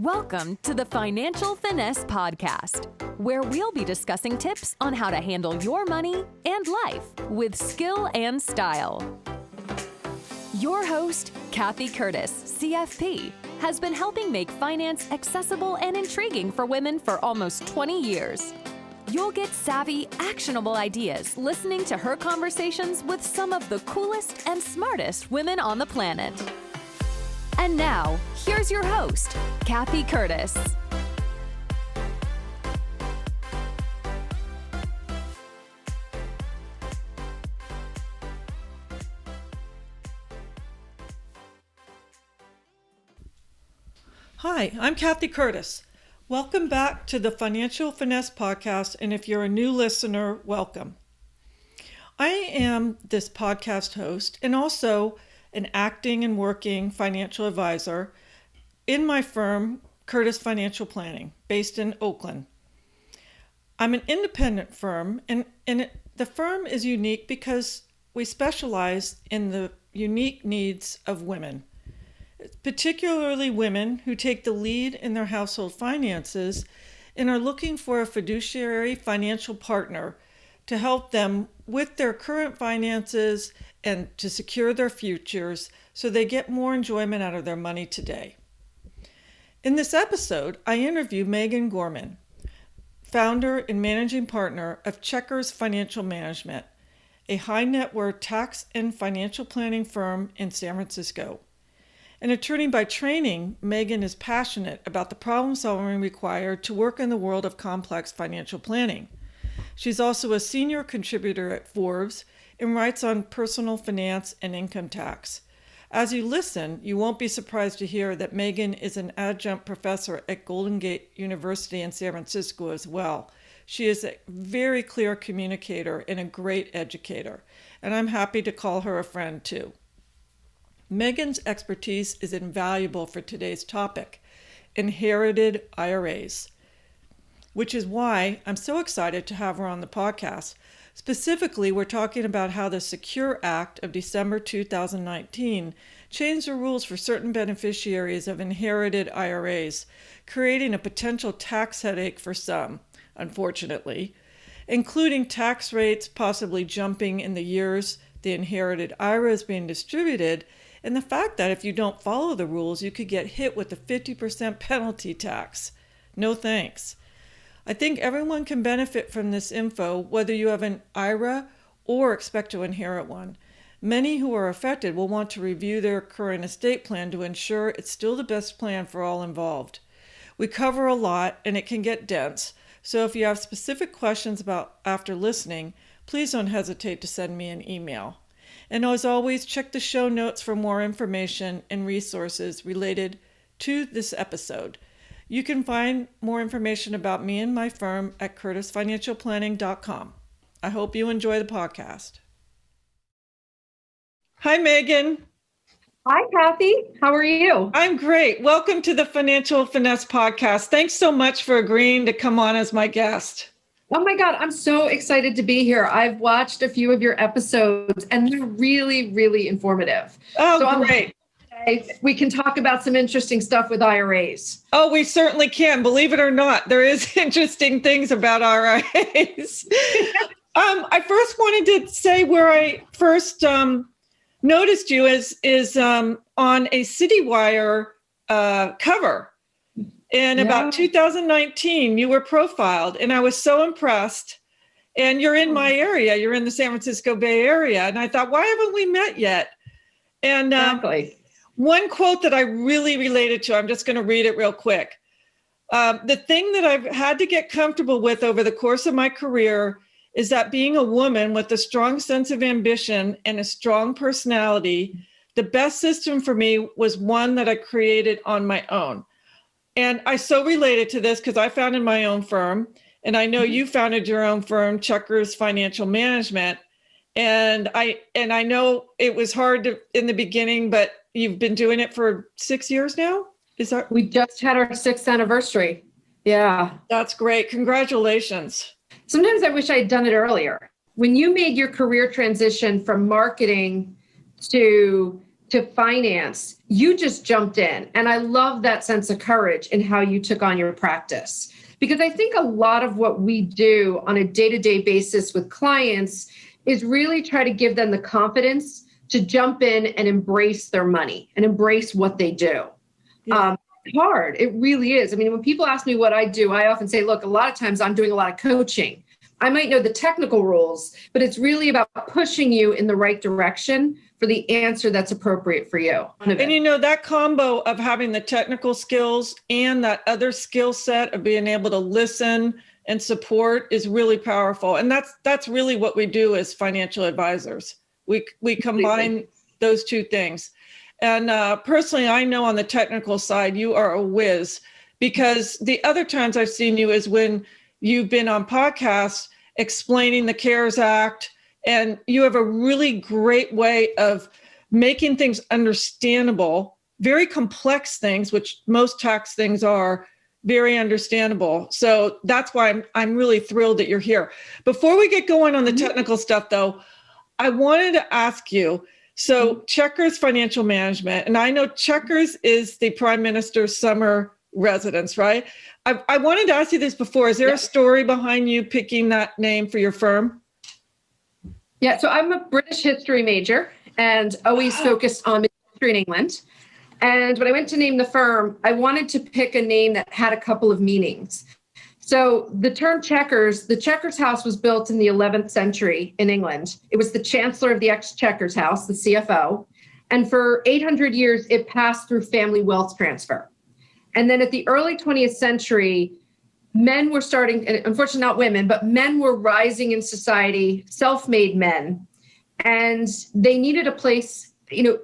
Welcome to the Financial Finesse Podcast, where we'll be discussing tips on how to handle your money and life with skill and style. Your host, Cathy Curtis, CFP, has been helping make finance accessible and intriguing for women for almost 20 years. You'll get savvy, actionable ideas listening to her conversations with some of the coolest and smartest women on the planet. And now, here's your host, Cathy Curtis. Hi, I'm Cathy Curtis. Welcome back to the Financial Finesse Podcast, and if you're a new listener, welcome. I am this podcast host and also an acting and working financial advisor in my firm, Curtis Financial Planning, based in Oakland. I'm an independent firm, and the firm is unique because we specialize in the unique needs of women, particularly women who take the lead in their household finances and are looking for a fiduciary financial partner to help them with their current finances and to secure their futures so they get more enjoyment out of their money today. In this episode, I interview Megan Gorman, founder and managing partner of Checkers Financial Management, a high net worth tax and financial planning firm in San Francisco. An attorney by training, Megan is passionate about the problem solving required to work in the world of complex financial planning. She's also a senior contributor at Forbes and writes on personal finance and income tax. As you listen, you won't be surprised to hear that Megan is an adjunct professor at Golden Gate University in San Francisco as well. She is a very clear communicator and a great educator, and I'm happy to call her a friend too. Megan's expertise is invaluable for today's topic, Inherited IRAs, which is why I'm so excited to have her on the podcast. Specifically, we're talking about how the Secure Act of December 2019 changed the rules for certain beneficiaries of inherited IRAs, creating a potential tax headache for some, unfortunately, including tax rates possibly jumping in the years the inherited IRA is being distributed, and the fact that if you don't follow the rules, you could get hit with a 50% penalty tax. No thanks. I think everyone can benefit from this info, whether you have an IRA or expect to inherit one. Many who are affected will want to review their current estate plan to ensure it's still the best plan for all involved. We cover a lot and it can get dense, so if you have specific questions about after listening, please don't hesitate to send me an email. And as always, check the show notes for more information and resources related to this episode. You can find more information about me and my firm at curtisfinancialplanning.com. I hope you enjoy the podcast. Hi, Megan. Hi, Cathy. How are you? I'm great. Welcome to the Financial Finesse Podcast. Thanks so much for agreeing to come on as my guest. Oh my God, I'm so excited to be here. I've watched a few of your episodes and they're really, really informative. Oh, so great. We can talk about some interesting stuff with IRAs. Oh, we certainly can. Believe it or not, there is interesting things about IRAs. I first wanted to say where I first noticed you is on a CityWire cover. In about 2019, you were profiled, and I was so impressed. And you're in my area. You're in the San Francisco Bay Area. And I thought, why haven't we met yet? And exactly. One quote that I really related to, I'm just going to read it real quick. The thing that I've had to get comfortable with over the course of my career is that being a woman with a strong sense of ambition and a strong personality, the best system for me was one that I created on my own. And I so related to this because I founded my own firm, and I know you founded your own firm, Checkers Financial Management. And I know it was hard in the beginning, but you've been doing it for 6 years now? We just had our 6th anniversary. Yeah. That's great. Congratulations. Sometimes I wish I had done it earlier. When you made your career transition from marketing to to finance, you just jumped in. And I love that sense of courage in how you took on your practice. Because I think a lot of what we do on a day-to-day basis with clients is really try to give them the confidence to jump in and embrace their money and embrace what they do. Yeah. Hard. It really is. I mean, when people ask me what I do, I often say, look, a lot of times I'm doing a lot of coaching. I might know the technical rules, but it's really about pushing you in the right direction for the answer that's appropriate for you. And you know, that combo of having the technical skills and that other skill set of being able to listen and support is really powerful. And that's really what we do as financial advisors. We combine those two things. And personally, I know on the technical side, you are a whiz, because the other times I've seen you is when you've been on podcasts explaining the CARES Act, and you have a really great way of making things understandable, very complex things, which most tax things are, very understandable. So that's why I'm really thrilled that you're here. Before we get going on the technical stuff, though, I wanted to ask you, so Checkers Financial Management, and I know Checkers is the Prime Minister's summer residence, right? I wanted to ask you this before. Is there a story behind you picking that name for your firm? Yeah, so I'm a British history major and always focused on history in England. And when I went to name the firm, I wanted to pick a name that had a couple of meanings. So the term Checkers, the Checkers House was built in the 11th century in England. It was the Chancellor of the Exchequer's house, the CFO. And for 800 years, it passed through family wealth transfer. And then at the early 20th century, men were starting, and unfortunately not women, but men were rising in society, self-made men. And they needed a place,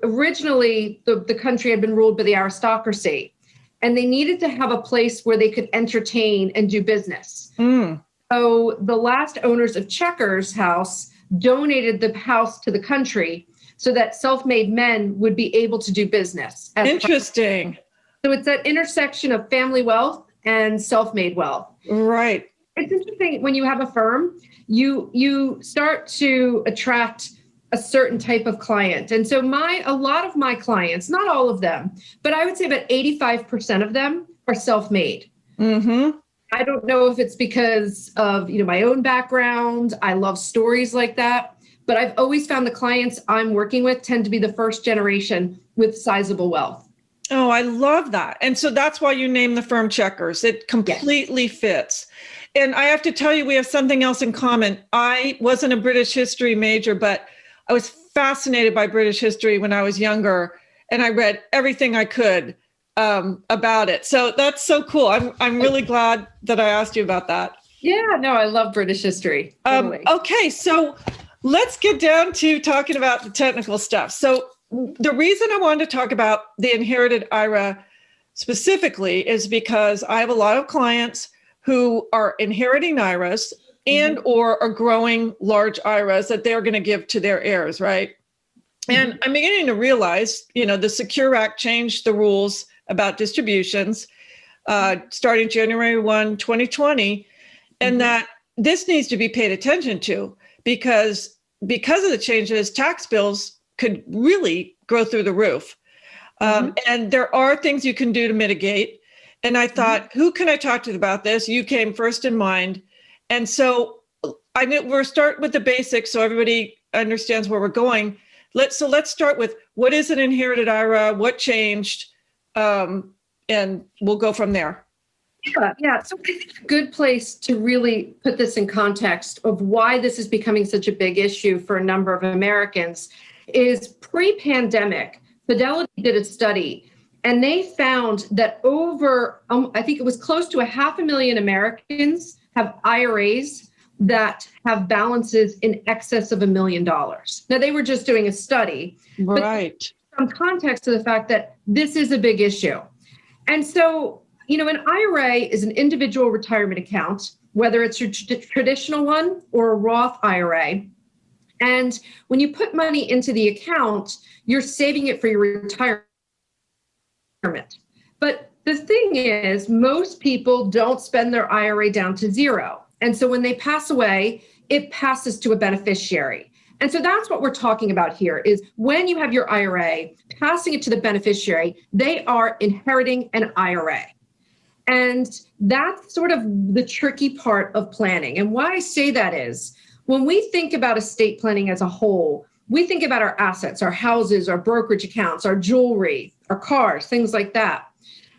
originally the country had been ruled by the aristocracy. And they needed to have a place where they could entertain and do business. So the last owners of Checkers House donated the house to the country so that self-made men would be able to do business. Interesting. So it's that intersection of family wealth and self-made wealth. Right. It's interesting when you have a firm, you start to attract a certain type of client. And so a lot of my clients, not all of them, but I would say about 85% of them are self-made. Mm-hmm. I don't know if it's because of, my own background. I love stories like that, but I've always found the clients I'm working with tend to be the first generation with sizable wealth. Oh, I love that. And so that's why you named the firm Checkers. It completely fits. And I have to tell you, we have something else in common. I wasn't a British history major, but I was fascinated by British history when I was younger, and I read everything I could about it. So that's so cool. I'm really glad that I asked you about that. Yeah, no, I love British history. Totally. Okay, so let's get down to talking about the technical stuff. So the reason I wanted to talk about the Inherited Ira specifically is because I have a lot of clients who are inheriting IRAs and or are growing large IRAs that they're going to give to their heirs, right? And I'm beginning to realize, the Secure Act changed the rules about distributions starting January 1, 2020, and that this needs to be paid attention to because of the changes, tax bills could really grow through the roof. And there are things you can do to mitigate. And I thought, who can I talk to about this? You came first in mind. And so I knew we'll start with the basics so everybody understands where we're going. Let's start with, what is an inherited IRA? What changed? And we'll go from there. Yeah. So I think a good place to really put this in context of why this is becoming such a big issue for a number of Americans is pre-pandemic, Fidelity did a study, and they found that over, I think it was close to 500,000 Americans have IRAs that have balances in excess of $1 million. Now, they were just doing a study, right? But some context to the fact that this is a big issue. And so, an IRA is an individual retirement account, whether it's a traditional one or a Roth IRA. And when you put money into the account, you're saving it for your retirement. But the thing is, most people don't spend their IRA down to zero. And so when they pass away, it passes to a beneficiary. And so that's what we're talking about here is when you have your IRA, passing it to the beneficiary, they are inheriting an IRA. And that's sort of the tricky part of planning. And why I say that is when we think about estate planning as a whole, we think about our assets, our houses, our brokerage accounts, our jewelry, our cars, things like that.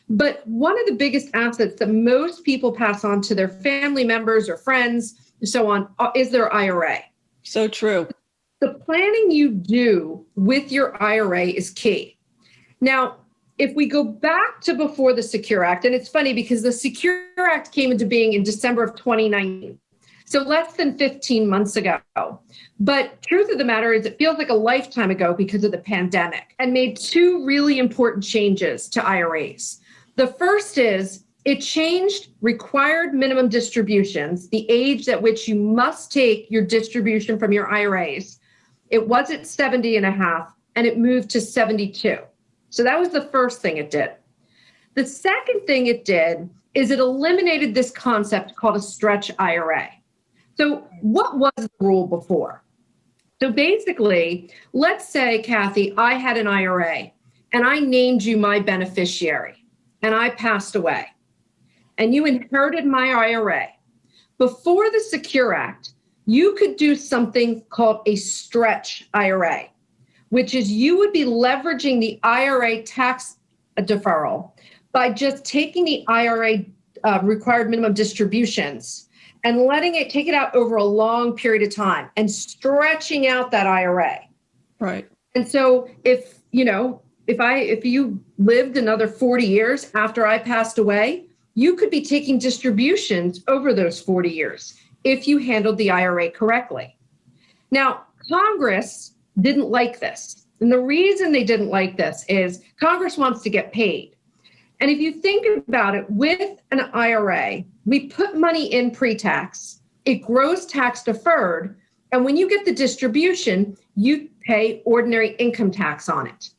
But one of the biggest assets that most people pass on to their family members or friends and so on is their IRA. So true. The planning you do with your IRA is key. Now, if we go back to before the Secure Act, and it's funny because the Secure Act came into being in December of 2019, so less than 15 months ago. But truth of the matter is it feels like a lifetime ago because of the pandemic, and made two really important changes to IRAs. The first is it changed required minimum distributions, the age at which you must take your distribution from your IRAs. It was at 70 and a half, and it moved to 72. So that was the first thing it did. The second thing it did is it eliminated this concept called a stretch IRA. So what was the rule before? So basically, let's say, Cathy, I had an IRA and I named you my beneficiary and I passed away and you inherited my IRA. Before the Secure Act, you could do something called a stretch IRA, which is you would be leveraging the IRA tax deferral by just taking the IRA required minimum distributions and letting it take it out over a long period of time and stretching out that IRA. Right. And so if you lived another 40 years after I passed away, you could be taking distributions over those 40 years if you handled the IRA correctly. Now, Congress didn't like this. And the reason they didn't like this is Congress wants to get paid. And if you think about it, with an IRA, we put money in pre-tax, it grows tax deferred, and when you get the distribution, you pay ordinary income tax on it.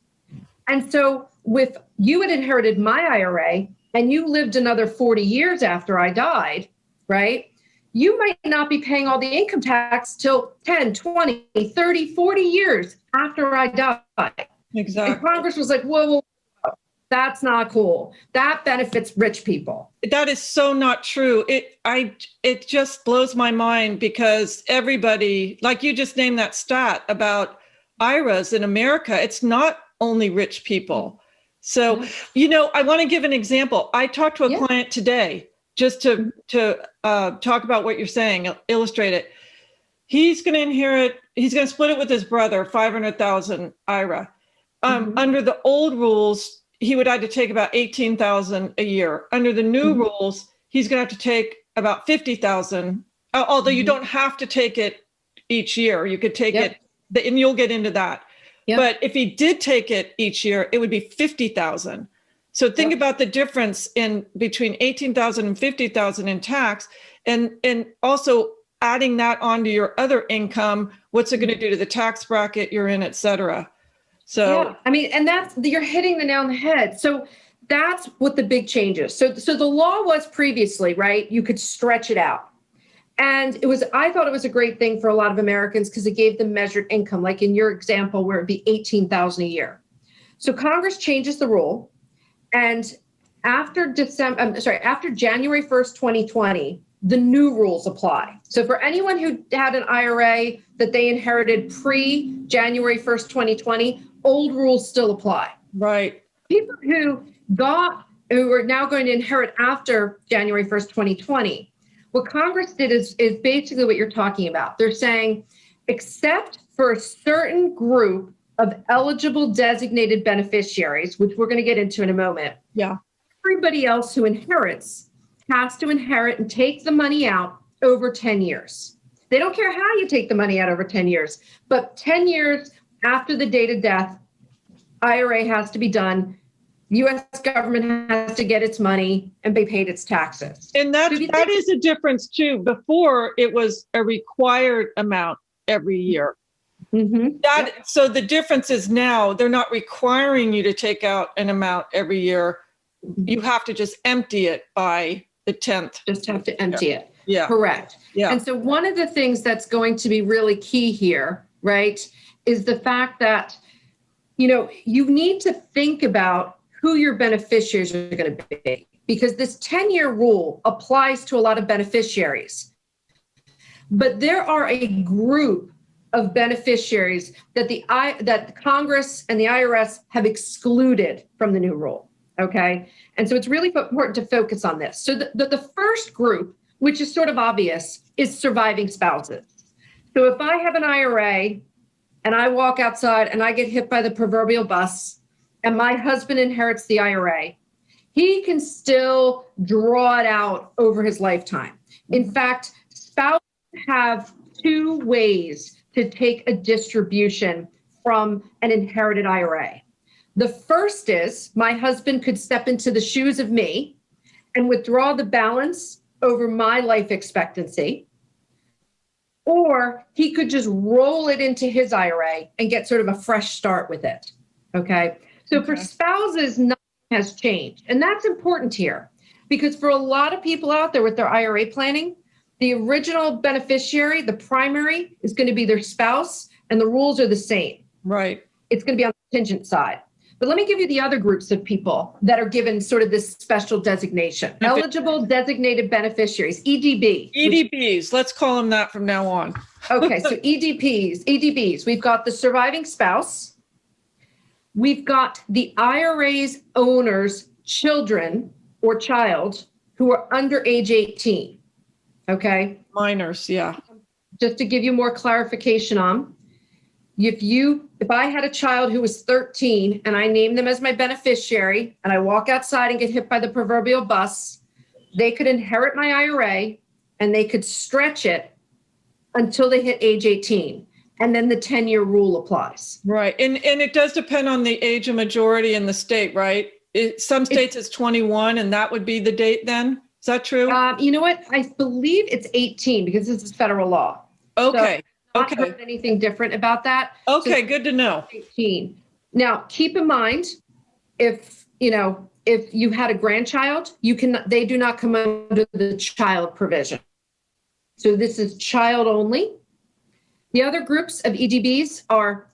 And so if you had inherited my IRA and you lived another 40 years after I died, right? You might not be paying all the income tax till 10, 20, 30, 40 years after I died. Exactly. And Congress was like, whoa, that's not cool. That benefits rich people. That is so not true. It just blows my mind because everybody, like you just named that stat about IRAs in America, it's not only rich people. So, I want to give an example. I talked to a client today just to talk about what you're saying, illustrate it. He's going to split it with his brother, 500,000 IRA. Under the old rules, he would have to take about 18,000 a year. Under the new rules, he's going to have to take about 50,000, although you don't have to take it each year. You could take it, and you'll get into that. But if he did take it each year, it would be 50,000. So think about the difference in between 18,000 and 50,000 in tax, and also adding that onto your other income. What's it going to do to the tax bracket you're in, et cetera? So, and you're hitting the nail on the head. So that's what the big change is. So the law was previously, right? You could stretch it out. And I thought it was a great thing for a lot of Americans because it gave them measured income, like in your example, where it'd be 18,000 a year. So Congress changes the rule. And after January 1st, 2020, the new rules apply. So for anyone who had an IRA that they inherited pre-January 1st, 2020, old rules still apply. Right. People who are now going to inherit after January 1st, 2020, what Congress did is basically what you're talking about. They're saying, except for a certain group of eligible designated beneficiaries, which we're going to get into in a moment. Yeah. Everybody else who inherits has to inherit and take the money out over 10 years. They don't care how you take the money out over 10 years, but 10 years after the date of death, IRA has to be done. U.S. government has to get its money and be paid its taxes. And that is a difference too. Before it was a required amount every year. So the difference is now they're not requiring you to take out an amount every year. You have to just empty it by the 10th. Just have to empty it. Yeah. Correct. Yeah. And so one of the things that's going to be really key here right, is the fact that, you need to think about who your beneficiaries are going to be, because this 10-year rule applies to a lot of beneficiaries. But there are a group of beneficiaries that Congress and the IRS have excluded from the new rule. Okay. And so it's really important to focus on this. So the first group, which is sort of obvious, is surviving spouses. So if I have an IRA and I walk outside and I get hit by the proverbial bus and my husband inherits the IRA, he can still draw it out over his lifetime. In fact, spouses have two ways to take a distribution from an inherited IRA. The first is my husband could step into the shoes of me and withdraw the balance over my life expectancy, or he could just roll it into his IRA and get sort of a fresh start with it. Okay. So for spouses, nothing has changed. And that's important here because for a lot of people out there with their IRA planning, the original beneficiary, the primary, is going to be their spouse, and the rules are the same. Right. It's going to be on the contingent side. But let me give you the other groups of people that are given sort of this special designation. Eligible designated beneficiaries, EDB. EDBs, let's call them that from now on. Okay, so EDBs. We've got the surviving spouse. We've got the IRA's owners' children or child who are under age 18. Okay. Minors, yeah. Just to give you more clarification on, if I had a child who was 13 and I named them as my beneficiary and I walk outside and get hit by the proverbial bus, they could inherit my IRA and they could stretch it until they hit age 18. And then the 10-year rule applies. Right. And it does depend on the age of majority in the state, right? Some states it's 21 and that would be the date then. Is that true? You know what? I believe it's 18 because this is federal law. Okay. So I've not heard anything different about that. Okay, so good to know. 18. Now, keep in mind, if you had a grandchild, they do not come under the child provision. So this is child only. The other groups of EDBs are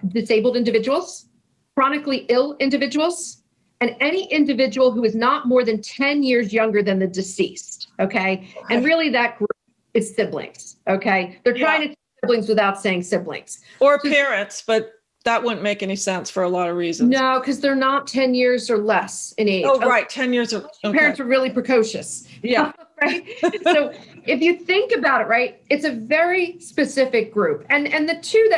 disabled individuals, chronically ill individuals, and any individual who is not more than 10 years younger than the deceased, okay? And really that group is siblings, okay? They're trying to say siblings without saying siblings. Or parents, but that wouldn't make any sense for a lot of reasons. No, because they're not 10 years or less in age. Oh, right, 10 years. Parents are really precocious. Yeah. Right? So if you think about it, right, it's a very specific group. And the two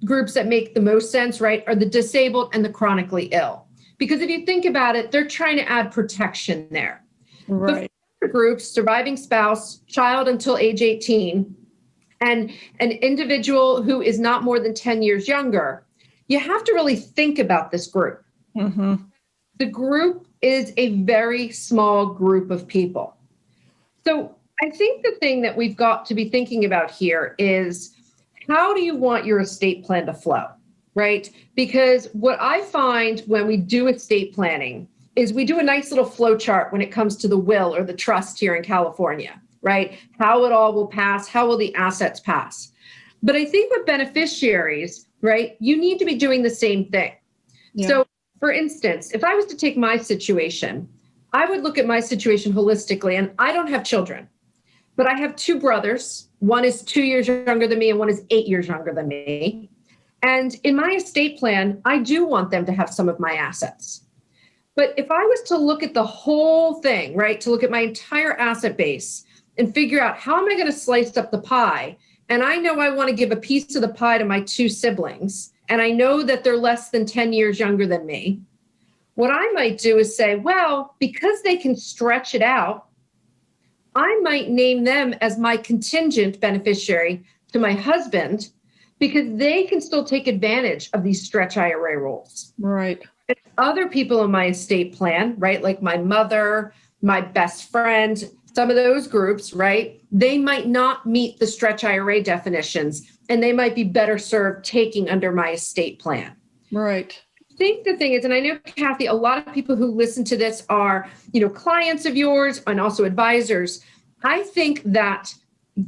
groups that make the most sense, right, are the disabled and the chronically ill. Because if you think about it, they're trying to add protection there. Right. The groups, surviving spouse, child until age 18, and an individual who is not more than 10 years younger, you have to really think about this group. Mm-hmm. The group is a very small group of people. So I think the thing that we've got to be thinking about here is, how do you want your estate plan to flow? Right? Because what I find when we do estate planning is we do a nice little flow chart when it comes to the will or the trust here in California, right? How it all will pass, how will the assets pass? But I think with beneficiaries, right, you need to be doing the same thing. Yeah. So for instance, if I was to take my situation, I would look at my situation holistically, and I don't have children, but I have two brothers. One is 2 years younger than me and one is 8 years younger than me. And in my estate plan, I do want them to have some of my assets. But if I was to look at the whole thing, right, to look at my entire asset base and figure out how am I going to slice up the pie, and I know I want to give a piece of the pie to my two siblings, and I know that they're less than 10 years younger than me, what I might do is say, well, because they can stretch it out, I might name them as my contingent beneficiary to my husband, because they can still take advantage of these stretch IRA rules. Right. And other people in my estate plan, right, like my mother, my best friend, some of those groups, right, they might not meet the stretch IRA definitions, and they might be better served taking under my estate plan. Right. I think the thing is, and I know, Cathy, a lot of people who listen to this are, clients of yours and also advisors. I think that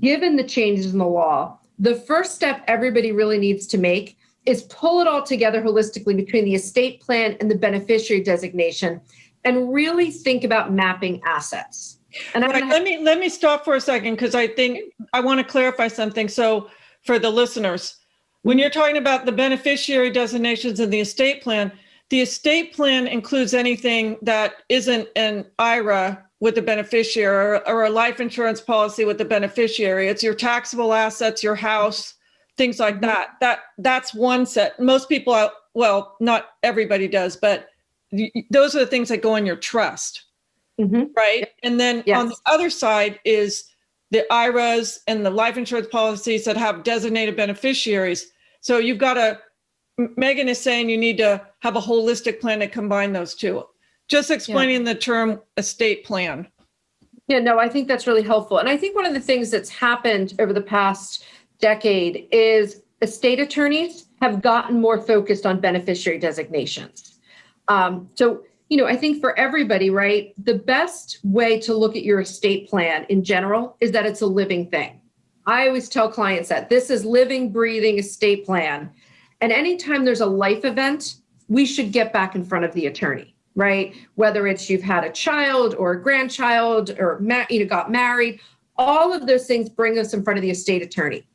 given the changes in the law, the first step everybody really needs to make is pull it all together holistically between the estate plan and the beneficiary designation and really think about mapping assets. And right. Let me stop for a second, because I think I want to clarify something. So for the listeners, when you're talking about the beneficiary designations in the estate plan includes anything that isn't an IRA with the beneficiary or a life insurance policy with the beneficiary. It's your taxable assets, your house, things like that. That's one set. Most people, well, not everybody does, but those are the things that go in your trust, right? And then on the other side is the IRAs and the life insurance policies that have designated beneficiaries. So you've got to, Megan is saying you need to have a holistic plan to combine those two. Just explaining the term estate plan. Yeah, no, I think that's really helpful. And I think one of the things that's happened over the past decade is estate attorneys have gotten more focused on beneficiary designations. So, I think for everybody, right, the best way to look at your estate plan in general is that it's a living thing. I always tell clients that this is living, breathing estate plan. And anytime there's a life event, we should get back in front of the attorney, right? Whether it's you've had a child or a grandchild or got married, all of those things bring us in front of the estate attorney.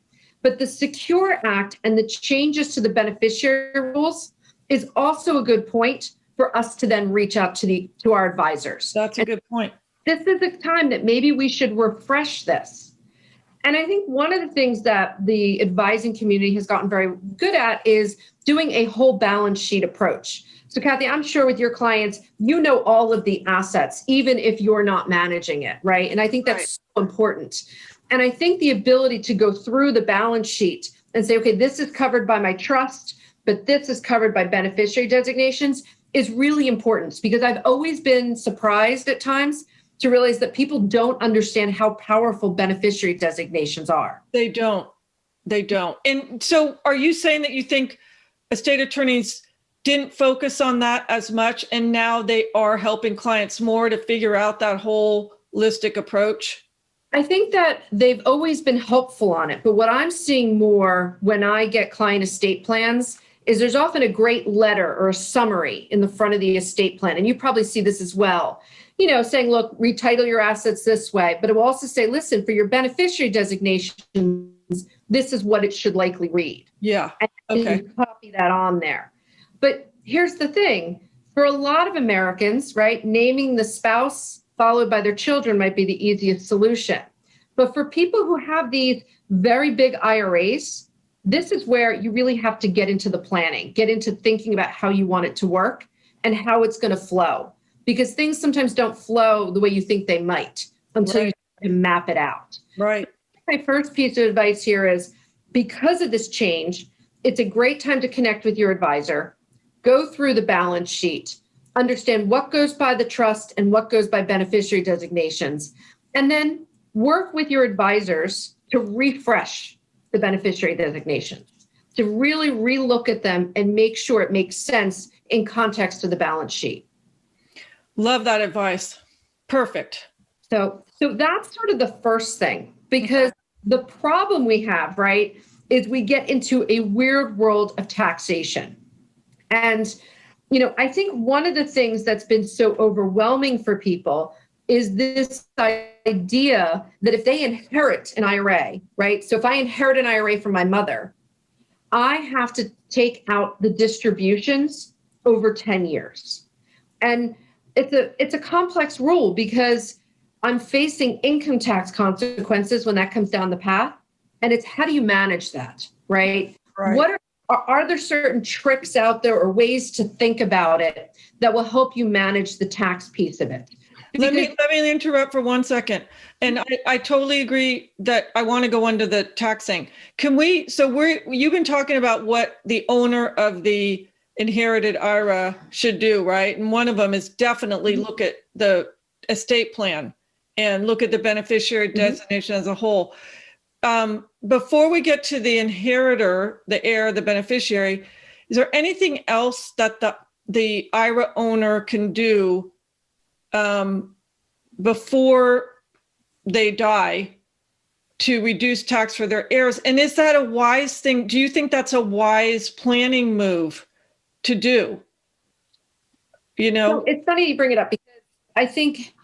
But the Secure Act and the changes to the beneficiary rules is also a good point for us to then reach out to our advisors. That's a good point. This is a time that maybe we should refresh this. And I think one of the things that the advising community has gotten very good at is doing a whole balance sheet approach. So Cathy, I'm sure with your clients, you know all of the assets, even if you're not managing it, right? And I think that's so important. And I think the ability to go through the balance sheet and say, okay, this is covered by my trust, but this is covered by beneficiary designations is really important, because I've always been surprised at times to realize that people don't understand how powerful beneficiary designations are. They don't. And so are you saying that you think estate attorneys didn't focus on that as much, and now they are helping clients more to figure out that holistic approach? I think that they've always been helpful on it. But what I'm seeing more when I get client estate plans is there's often a great letter or a summary in the front of the estate plan. And you probably see this as well, saying, look, retitle your assets this way. But it will also say, listen, for your beneficiary designations, this is what it should likely read. Yeah. And okay. you copy that on there. But here's the thing. For a lot of Americans, right, naming the spouse followed by their children might be the easiest solution. But for people who have these very big IRAs, this is where you really have to get into the planning, get into thinking about how you want it to work and how it's going to flow, because things sometimes don't flow the way you think they might until you can map it out. Right. My first piece of advice here is, because of this change, it's a great time to connect with your advisor, go through the balance sheet, understand what goes by the trust and what goes by beneficiary designations, and then work with your advisors to refresh the beneficiary designations, to really relook at them and make sure it makes sense in context of the balance sheet. Love that advice. Perfect. So that's sort of the first thing, because the problem we have, right, is we get into a weird world of taxation. And, I think one of the things that's been so overwhelming for people is this idea that if they inherit an IRA, right? So if I inherit an IRA from my mother, I have to take out the distributions over 10 years. And it's a complex rule, because I'm facing income tax consequences when that comes down the path. And it's, how do you manage that, right? What are there certain tricks out there or ways to think about it that will help you manage the tax piece of it? Let me interrupt for 1 second. And I totally agree that I want to go into the taxing. You've been talking about what the owner of the inherited IRA should do, right? And one of them is definitely look at the estate plan and look at the beneficiary designation as a whole. Before we get to the inheritor, the heir, the beneficiary, is there anything else that the IRA owner can do before they die to reduce tax for their heirs. And is that a wise thing? Do you think that's a wise planning move to do? You know, So it's funny you bring it up, because I think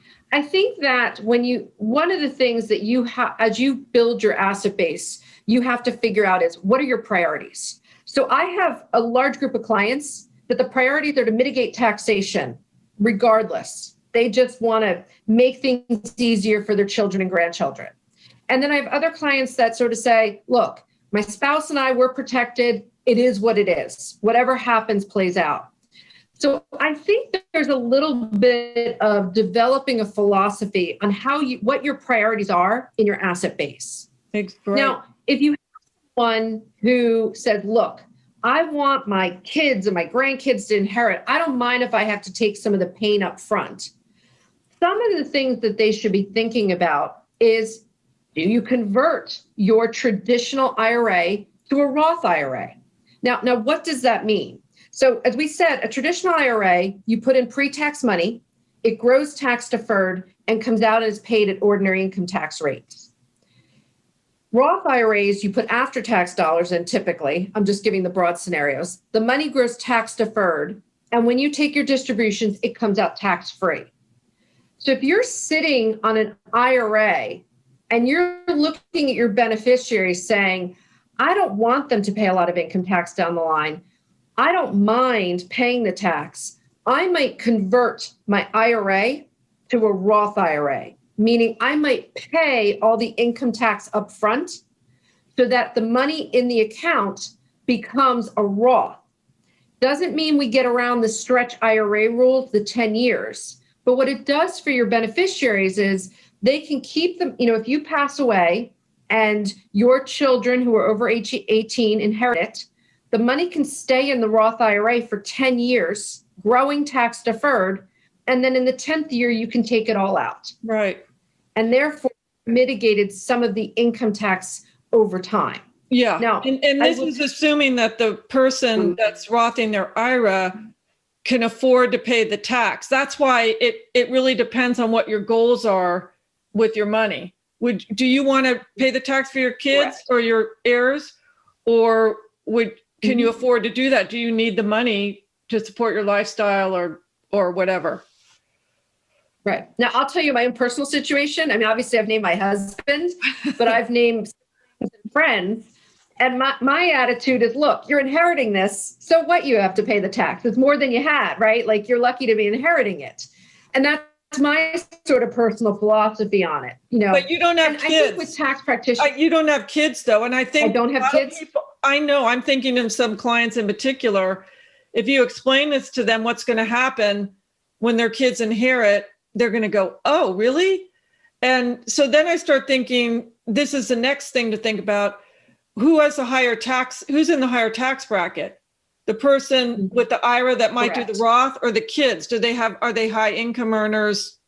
that one of the things that you have, as you build your asset base, you have to figure out is, what are your priorities? So I have a large group of clients that the priorities are to mitigate taxation regardless. They just want to make things easier for their children and grandchildren. And then I have other clients that sort of say, look, my spouse and I were protected. It is what it is. Whatever happens, plays out. So I think that there's a little bit of developing a philosophy on what your priorities are in your asset base. right. Now, if you have someone who said, look, I want my kids and my grandkids to inherit, I don't mind if I have to take some of the pain up front. Some of the things that they should be thinking about is, do you convert your traditional IRA to a Roth IRA? Now, what does that mean? So as we said, a traditional IRA, you put in pre-tax money, it grows tax deferred and comes out as paid at ordinary income tax rates. Roth IRAs, you put after-tax dollars in typically. I'm just giving the broad scenarios. The money grows tax deferred, and when you take your distributions, it comes out tax-free. So if you're sitting on an IRA and you're looking at your beneficiaries saying, I don't want them to pay a lot of income tax down the line, I don't mind paying the tax, I might convert my IRA to a Roth IRA, meaning I might pay all the income tax up front so that the money in the account becomes a Roth. Doesn't mean we get around the stretch IRA rules, the 10 years. But what it does for your beneficiaries is they can keep them, if you pass away and your children who are over age 18 inherit it, the money can stay in the Roth IRA for 10 years, growing tax deferred. And then in the 10th year, you can take it all out. Right. And therefore mitigated some of the income tax over time. Yeah. Now, and this is assuming that the person that's Rothing their IRA can afford to pay the tax. That's why it really depends on what your goals are with your money. Do you want to pay the tax for your kids or your heirs, or can you afford to do that? Do you need the money to support your lifestyle or whatever? Right. Now, I'll tell you my own personal situation. I mean, obviously, I've named my husband, but I've named friends. And my attitude is, look, you're inheriting this. So what? You have to pay the tax. It's more than you had, right? Like, you're lucky to be inheriting it. And that's my sort of personal philosophy on it. But you don't have kids. I think with tax practitioners, you don't have kids, though. And I think I don't have kids. I know. I'm thinking of some clients in particular. If you explain this to them, what's going to happen when their kids inherit, they're going to go, oh, really? And so then I start thinking, this is the next thing to think about. Who's in the higher tax bracket? The person with the IRA that might do the Roth, or the kids? Are they high income earners?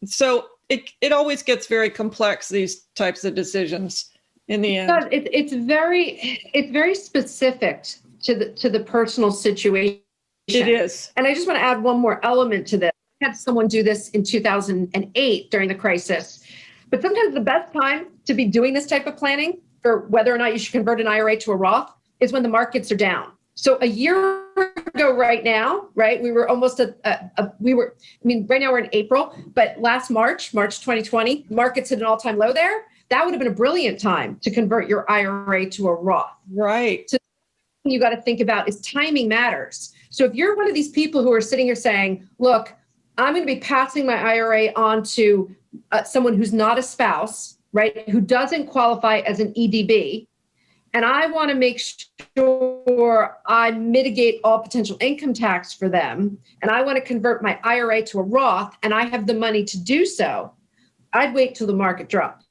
So it always gets very complex, these types of decisions in the end. It's very specific to the personal situation. It is. And I just want to add one more element to this. I had someone do this in 2008 during the crisis. But sometimes the best time to be doing this type of planning for whether or not you should convert an IRA to a Roth is when the markets are down. So a year ago right now, right, we were almost right now we're in April, but last March 2020, markets hit an all-time low there. That would have been a brilliant time to convert your IRA to a Roth. Right. So you got to think about is timing matters. So if you're one of these people who are sitting here saying, look, I'm going to be passing my IRA on to someone who's not a spouse, right, who doesn't qualify as an EDB, and I want to make sure I mitigate all potential income tax for them, and I want to convert my IRA to a Roth, and I have the money to do so, I'd wait till the market drops.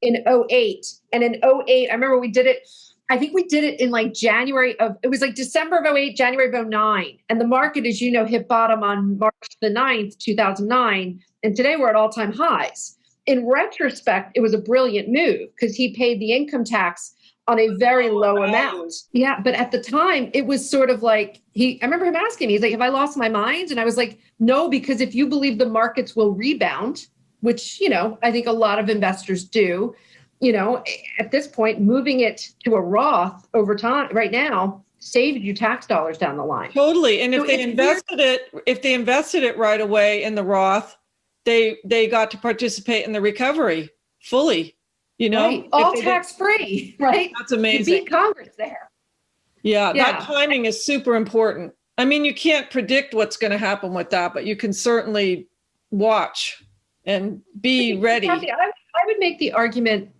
In 2008, and in 2008, I remember we did it, I think we did it in like it was like December of 2008, January of 2009. And the market, as you know, hit bottom on March the 9th, 2009. And today we're at all-time highs. In retrospect, it was a brilliant move because he paid the income tax on a very low amount. Yeah, but at the time, it was sort of like, I remember him asking me, he's like, have I lost my mind? And I was like, no, because if you believe the markets will rebound, which, I think a lot of investors do, at this point, moving it to a Roth over time right now saves you tax dollars down the line. Totally. And So if they invested it right away in the Roth, they got to participate in the recovery fully, Right. All tax free, right? That's amazing. You beat Congress there. Yeah, that timing is super important. I mean, you can't predict what's going to happen with that, but you can certainly watch and be ready. Cathy, I would make the argument,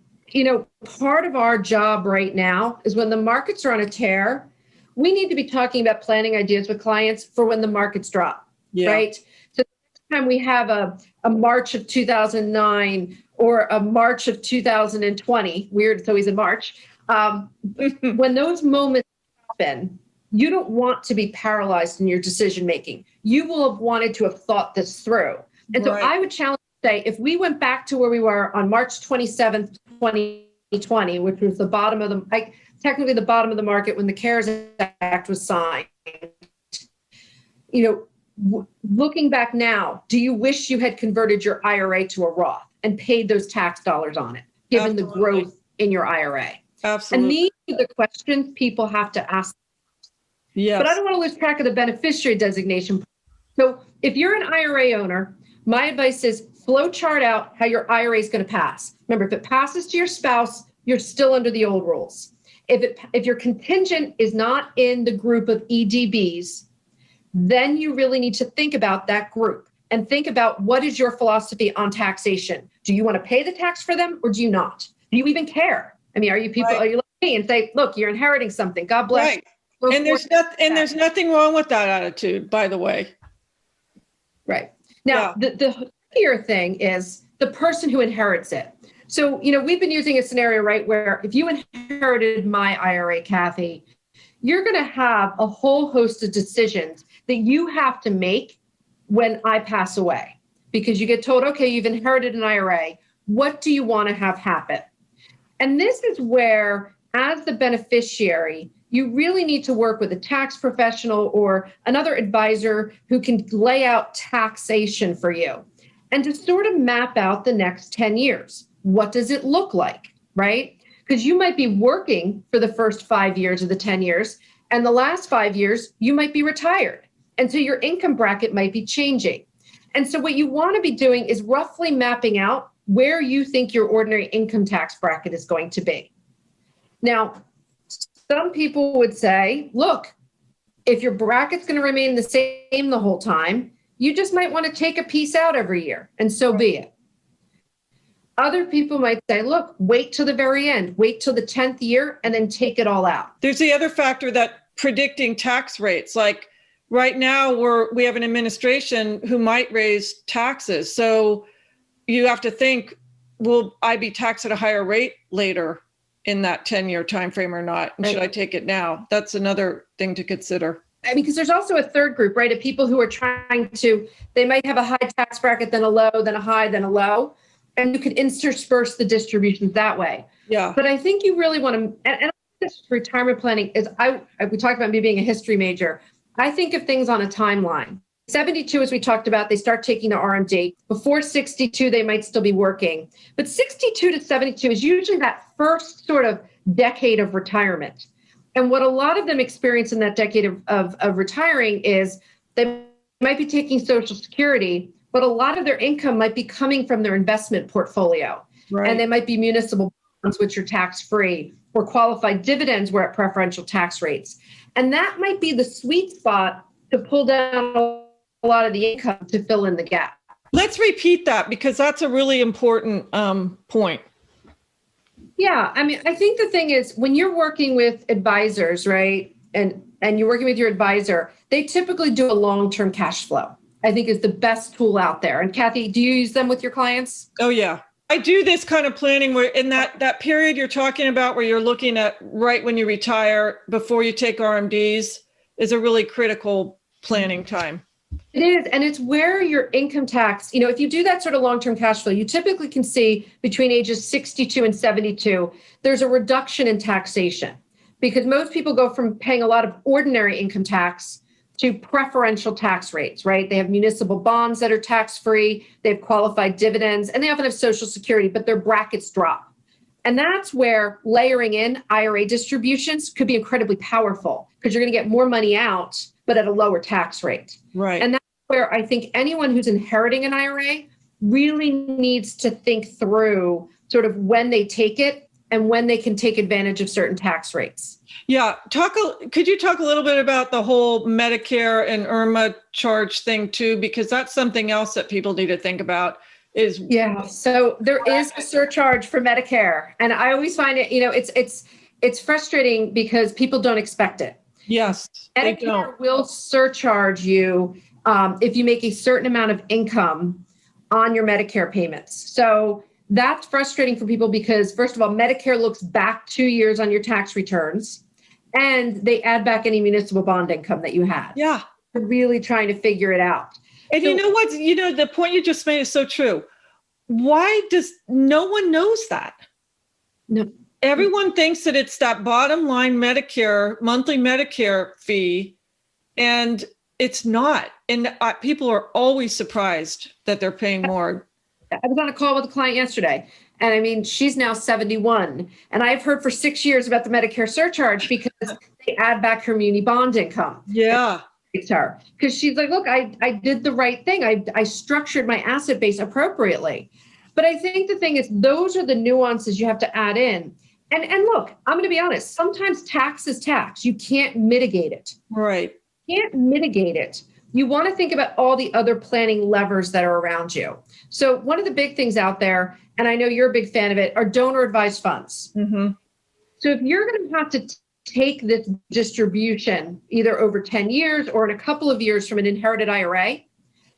part of our job right now is when the markets are on a tear, we need to be talking about planning ideas with clients for when the markets drop, right? So next time we have a March of 2009 or a March of 2020, weird, it's always in March, when those moments happen, you don't want to be paralyzed in your decision making. You will have wanted to have thought this through. And so I would challenge to say, if we went back to where we were on March 27th, 2020, which was the bottom of technically the bottom of the market when the CARES Act was signed, looking back now, do you wish you had converted your IRA to a Roth and paid those tax dollars on it, given the growth in your IRA? Absolutely. And these are the questions people have to ask. Yes. But I don't want to lose track of the beneficiary designation. So if you're an IRA owner, my advice is flow chart out how your IRA is going to pass. Remember, if it passes to your spouse, you're still under the old rules. If your contingent is not in the group of EDBs, then you really need to think about that group and think about what is your philosophy on taxation. Do you want to pay the tax for them or do you not? Do you even care? I mean, are you like me and say, look, you're inheriting something. God bless you. And there's nothing wrong with that attitude, by the way. Right. Now, the trickier thing is the person who inherits it. So, we've been using a scenario, right, where if you inherited my IRA, Cathy, you're going to have a whole host of decisions that you have to make when I pass away, because you get told, okay, you've inherited an IRA. What do you want to have happen? And this is where, as the beneficiary, you really need to work with a tax professional or another advisor who can lay out taxation for you and to sort of map out the next 10 years. What does it look like, right? Because you might be working for the first 5 years of the 10 years, and the last 5 years, you might be retired. And so your income bracket might be changing. And so what you want to be doing is roughly mapping out where you think your ordinary income tax bracket is going to be. Now, some people would say, look, if your bracket's going to remain the same the whole time, you just might want to take a piece out every year, and so be it. Other people might say, look, wait till the very end, wait till the 10th year, and then take it all out. There's the other factor that predicting tax rates, like right now we have an administration who might raise taxes. So you have to think, will I be taxed at a higher rate later in that 10-year time frame or not? And should I take it now? That's another thing to consider. Because there's also a third group, right, of people who are they might have a high tax bracket, then a low, then a high, then a low, and you could intersperse the distributions that way. Yeah. But I think you really want to, and this retirement planning is, we talked about me being a history major. I think of things on a timeline. 72, as we talked about, they start taking the RMD. Before 62, they might still be working. But 62 to 72 is usually that first sort of decade of retirement. And what a lot of them experience in that decade of retiring is they might be taking Social Security, but a lot of their income might be coming from their investment portfolio. Right. And they might be municipal bonds, which are tax-free, or qualified dividends were at preferential tax rates. And that might be the sweet spot to pull down a lot of the income to fill in the gap. Let's repeat that, because that's a really important point. Yeah, I mean, I think the thing is, when you're working with advisors, right, and you're working with your advisor, they typically do a long-term cash flow, I think is the best tool out there. And Cathy, do you use them with your clients? Oh, yeah. I do this kind of planning where in that period you're talking about where you're looking at right when you retire before you take RMDs is a really critical planning time. It is. And it's where your income tax, if you do that sort of long-term cash flow, you typically can see between ages 62 and 72, there's a reduction in taxation because most people go from paying a lot of ordinary income tax to preferential tax rates, right? They have municipal bonds that are tax-free, they have qualified dividends, and they often have Social Security, but their brackets drop. And that's where layering in IRA distributions could be incredibly powerful because you're going to get more money out, but at a lower tax rate. Right. And that's where I think anyone who's inheriting an IRA really needs to think through sort of when they take it and when they can take advantage of certain tax rates. Yeah. Could you talk a little bit about the whole Medicare and Irma charge thing too? Because that's something else that people need to think about. So there is a surcharge for Medicare, and I always find it, it's frustrating because people don't expect it. Yes, Medicare will surcharge you if you make a certain amount of income on your Medicare payments. So that's frustrating for people because, first of all, Medicare looks back 2 years on your tax returns, and they add back any municipal bond income that you had. Yeah. They're really trying to figure it out. And so, you know what? The point you just made is so true. Why does no one knows that? No. Everyone thinks that it's that bottom line Medicare, monthly Medicare fee, and it's not. And people are always surprised that they're paying more. I was on a call with a client yesterday, and I mean, she's now 71. And I've heard for 6 years about the Medicare surcharge because they add back her muni bond income. Yeah. Her because she's like, look, I did the right thing. I structured my asset base appropriately. But I think the thing is, those are the nuances you have to add in. And look, I'm going to be honest. Sometimes tax is tax. You can't mitigate it. Right. You can't mitigate it. You want to think about all the other planning levers that are around you. So one of the big things out there, and I know you're a big fan of it, are donor advised funds. Mm-hmm. So if you're going to have to take this distribution either over 10 years or in a couple of years from an inherited IRA,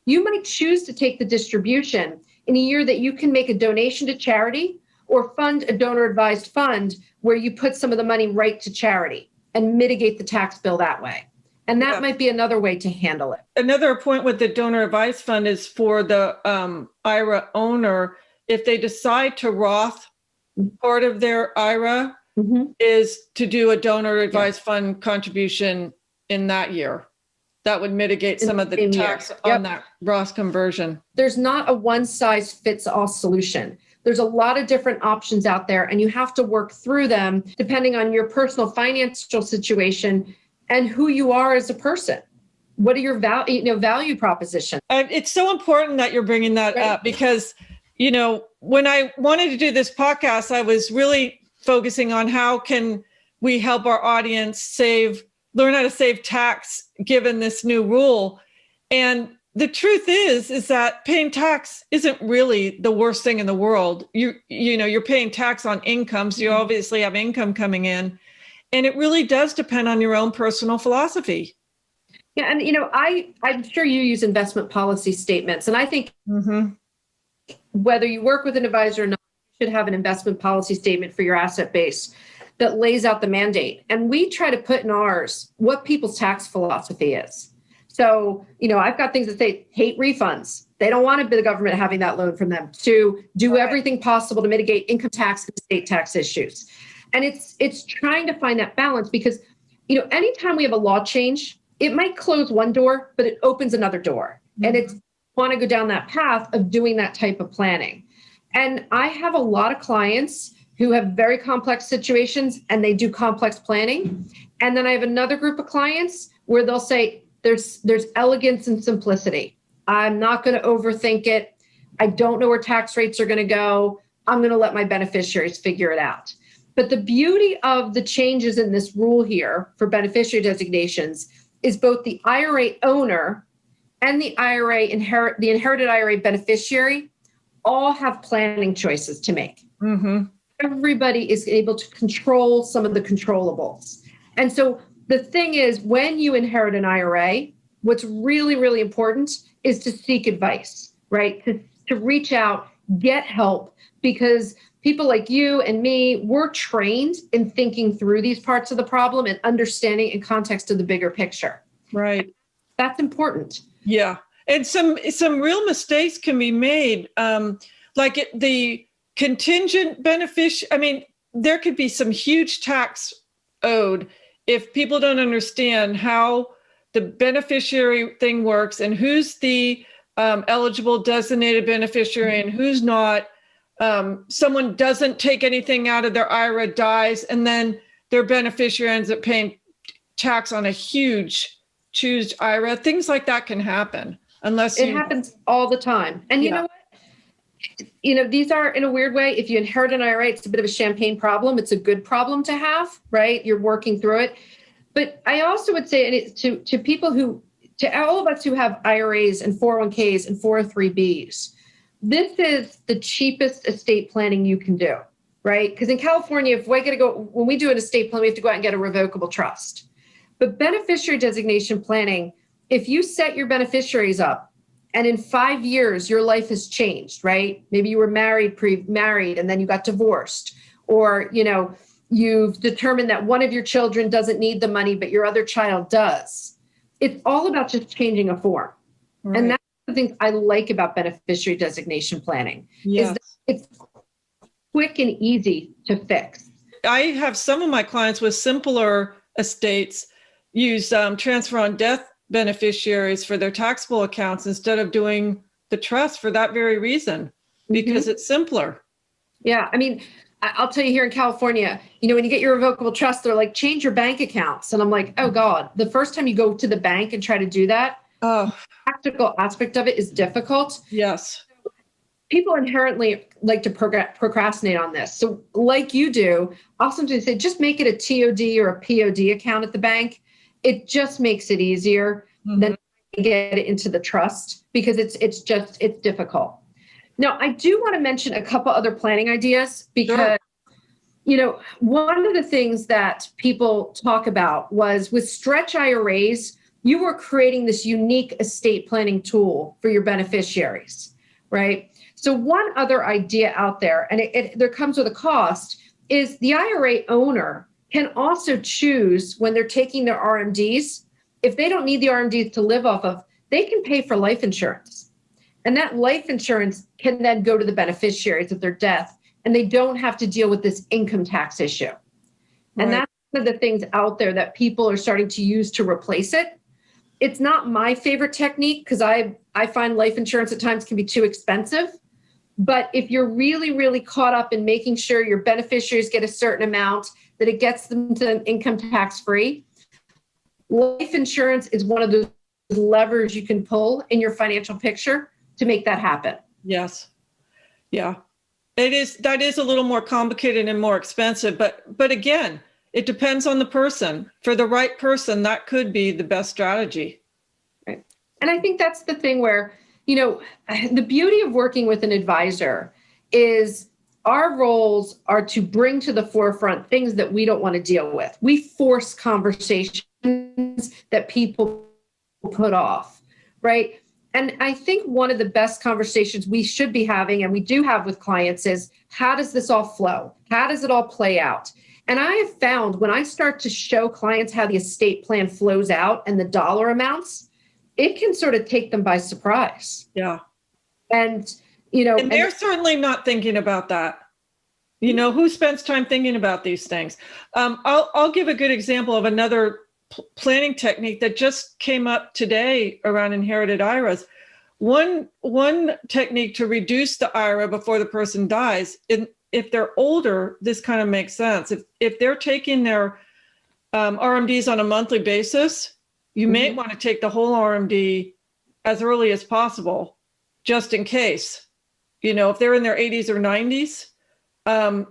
you might choose to take the distribution in a year that you can make a donation to charity or fund a donor advised fund where you put some of the money right to charity and mitigate the tax bill that way. And that might be another way to handle it. Another point with the donor advised fund is for the IRA owner, if they decide to Roth part of their IRA, is to do a donor advised fund contribution in that year. That would mitigate some of the tax on that Roth conversion. There's not a one size fits all solution. There's a lot of different options out there, and you have to work through them depending on your personal financial situation and who you are as a person. What are your value proposition? It's so important that you're bringing that up because, when I wanted to do this podcast, I was really focusing on how can we help our audience learn how to save tax given this new rule. And the truth is that paying tax isn't really the worst thing in the world. You're paying tax on income, so you obviously have income coming in. And it really does depend on your own personal philosophy. Yeah, and I'm sure you use investment policy statements. And I think whether you work with an advisor or not, should have an investment policy statement for your asset base that lays out the mandate. And we try to put in ours what people's tax philosophy is. So, I've got things that say hate refunds. They don't want the government having that loan from them, to do everything possible to mitigate income tax and state tax issues. And it's trying to find that balance because, anytime we have a law change, it might close one door, but it opens another door. And it's want to go down that path of doing that type of planning. And I have a lot of clients who have very complex situations and they do complex planning. And then I have another group of clients where they'll say, there's elegance and simplicity. I'm not going to overthink it. I don't know where tax rates are going to go. I'm going to let my beneficiaries figure it out. But the beauty of the changes in this rule here for beneficiary designations is both the IRA owner and the inherited IRA beneficiary all have planning choices to make. Everybody is able to control some of the controllables. And so the thing is, when you inherit an IRA, what's really, really important is to seek advice, right? To reach out, get help, because people like you and me, we're trained in thinking through these parts of the problem and understanding in context of the bigger picture. Right. That's important. Yeah. And some real mistakes can be made. Like the contingent there could be some huge tax owed if people don't understand how the beneficiary thing works and who's the eligible designated beneficiary and who's not. someone doesn't take anything out of their IRA, dies, and then their beneficiary ends up paying tax on a huge choose IRA. Things like that can happen unless it happens all the time. And you know what? These are, in a weird way, if you inherit an IRA, it's a bit of a champagne problem. It's a good problem to have, right? You're working through it. But I also would say, and it's to people to all of us who have IRAs and 401ks and 403bs, this is the cheapest estate planning you can do, right? Because in California, when we do an estate plan, we have to go out and get a revocable trust. But beneficiary designation planning, if you set your beneficiaries up and in 5 years, your life has changed, right? Maybe you were married and then you got divorced, or, you've determined that one of your children doesn't need the money, but your other child does. It's all about just changing a form. Right. And that's the thing I like about beneficiary designation planning, is that it's quick and easy to fix. I have some of my clients with simpler estates use transfer on death beneficiaries for their taxable accounts instead of doing the trust for that very reason, because it's simpler. Yeah. I mean, I'll tell you, here in California, when you get your revocable trust, they're like, change your bank accounts. And I'm like, oh God, the first time you go to the bank and try to do that, the practical aspect of it is difficult. Yes. People inherently like to procrastinate on this. So like you do, I'll sometimes say, just make it a TOD or a POD account at the bank. It just makes it easier than get it into the trust, because it's difficult. Now, I do want to mention a couple other planning ideas, because, one of the things that people talk about was with stretch IRAs, you were creating this unique estate planning tool for your beneficiaries, right? So one other idea out there, and there comes with a cost, is the IRA owner can also choose, when they're taking their RMDs, if they don't need the RMDs to live off of, they can pay for life insurance. And that life insurance can then go to the beneficiaries at their death, and they don't have to deal with this income tax issue. Right. And that's one of the things out there that people are starting to use to replace it. It's not my favorite technique, because I find life insurance at times can be too expensive. But if you're really, really caught up in making sure your beneficiaries get a certain amount, that it gets them to income tax free, life insurance is one of those levers you can pull in your financial picture to make that happen. Yes. Yeah. That is a little more complicated and more expensive, but again, it depends on the person. For the right person, that could be the best strategy. Right. And I think that's the thing where, the beauty of working with an advisor is our roles are to bring to the forefront things that we don't want to deal with. We force conversations that people put off, right? And I think one of the best conversations we should be having, and we do have with clients, is how does this all flow? How does it all play out? And I have found when I start to show clients how the estate plan flows out and the dollar amounts, it can sort of take them by surprise. Yeah. And, and they're certainly not thinking about that. Who spends time thinking about these things? I'll give a good example of another planning technique that just came up today around inherited IRAs. One technique to reduce the IRA before the person dies, if they're older, this kind of makes sense. If they're taking their RMDs on a monthly basis, you may want to take the whole RMD as early as possible, just in case, if they're in their 80s or 90s,